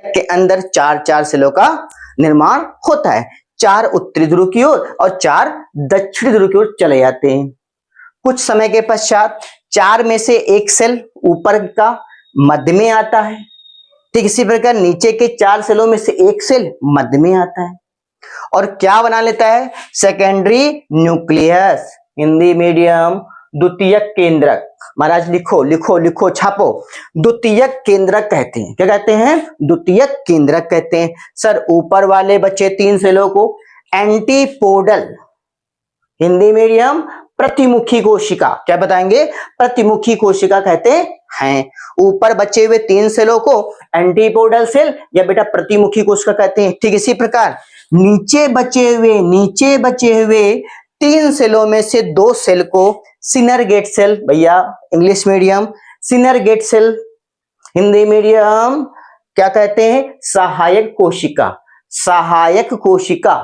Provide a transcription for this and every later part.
के अंदर 4 सेलों का निर्माण होता है। 4 उत्तरी ध्रुव की ओर और 4 दक्षिणी ध्रुव की ओर चले जाते हैं। कुछ समय के पश्चात 4 में से एक सेल ऊपर का मध्य में आता है। ठीक इसी प्रकार नीचे के 4 सेलों में से एक सेल मध्य में आता है और क्या बना लेता है? Secondary nucleus. हिंदी मीडियम द्वितीयक केंद्रक। महाराज लिखो लिखो लिखो छापो। द्वितीयक केंद्रक कहते हैं। क्या कहते हैं? द्वितीयक केंद्रक कहते हैं। सर ऊपर वाले बचे 3 सेलों को एंटीपोडल। हिंदी मीडियम प्रतिमुखी कोशिका। क्या बताएंगे? प्रतिमुखी कोशिका कहते हैं। ऊपर बचे हुए 3 सेलों को एंटीपोडल सेल या बेटा प्रतिमुखी कोशिका कहते हैं। ठीक इसी प्रकार नीचे बचे हुए 3 सेलों में से 2 सेल को सिनरगेट सेल, भैया इंग्लिश मीडियम सिनरगेट सेल, हिंदी मीडियम क्या कहते हैं? सहायक कोशिका। सहायक कोशिका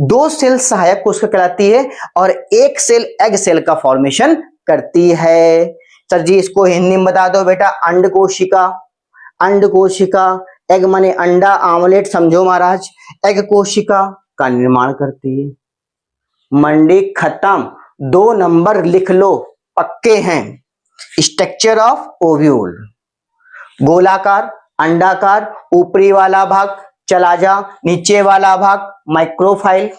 2 सेल सहायक कोशिका कहलाती है और एक सेल एग सेल का फॉर्मेशन करती है। सर जी इसको हिंदी में बता दो बेटा। अंड कोशिका। अंड कोशिका एग माने अंडा, आमलेट समझो महाराज। एग कोशिका का निर्माण करती है। मंडी खत्म। 2 नंबर लिख लो, पक्के हैं। Structure of ovule. गोलाकार, अंडाकार, ऊपरी वाला भाग चलाजा, नीचे वाला भाग माइक्रोफाइल।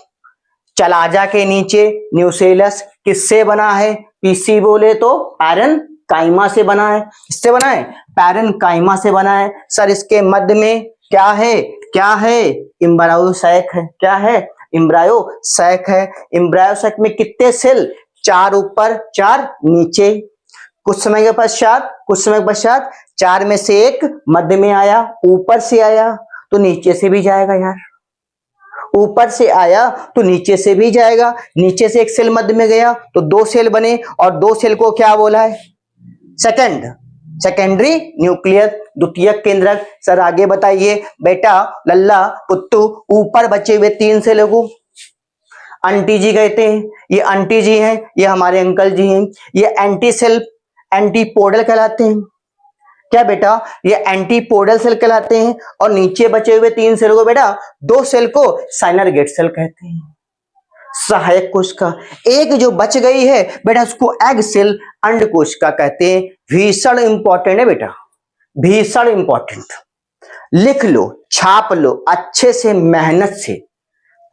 चलाजा के नीचे न्यूसेलस किससे बना है? पीसी बोले तो पैरेन्काइमा से बना है। किससे बना है? पैरेन्काइमा से बना है। सर इसके मध्य में क्या है? क्या है? एम्ब्रायो सैक है। क्या है? एम्ब्रायो सैक है। एम्ब्रायो सैक में कितने सेल? 4 ऊपर 4 नीचे। कुछ समय के पश्चात 4 में से एक मध्य में आया, ऊपर से आया तो नीचे से भी जाएगा यार। ऊपर से आया तो नीचे से भी जाएगा। नीचे से एक सेल मध्य में गया तो 2 सेल बने और 2 सेल को क्या बोला है? सेकेंडरी न्यूक्लियस, द्वितीयक केंद्रक। सर आगे बताइए बेटा। लल्ला पुत्तू ऊपर बचे हुए 3 सेलों को आंटी जी कहते हैं। ये आंटी जी हैं, ये हमारे अंकल जी हैं। ये एंटी सेल एंटीपोडल कहलाते हैं। क्या बेटा? ये एंटीपोडल सेल कहलाते हैं। और नीचे बचे हुए 3 सेल को बेटा 2 सेल को साइनरगेट सेल कहते हैं। सहायक कोशिका। एक जो बच गई है बेटा उसको एग सेल अंड कोशिका कहते हैं। भीषण इंपॉर्टेंट है बेटा, भीषण इंपॉर्टेंट। लिख लो, छाप लो, अच्छे से मेहनत से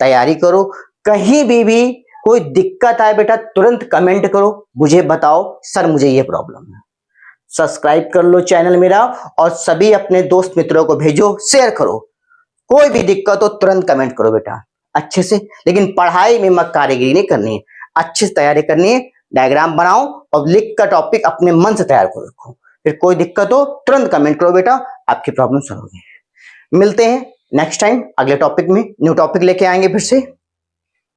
तैयारी करो। कहीं भी कोई दिक्कत आए बेटा तुरंत कमेंट करो, मुझे बताओ सर मुझे ये प्रॉब्लम है। सब्सक्राइब कर लो चैनल मेरा और सभी अपने दोस्त मित्रों को भेजो, शेयर करो। कोई भी दिक्कत हो तुरंत कमेंट करो बेटा अच्छे से। लेकिन पढ़ाई में मत कारीगरी नहीं करनी है, अच्छे से तैयारी करनी है। डायग्राम बनाओ और लिख का टॉपिक अपने मन से तैयार कर रखो। फिर कोई दिक्कत हो तुरंत कमेंट करो बेटा, आपकी प्रॉब्लम सॉल्व होगी। मिलते हैं नेक्स्ट टाइम अगले टॉपिक में। न्यू टॉपिक लेके आएंगे फिर से।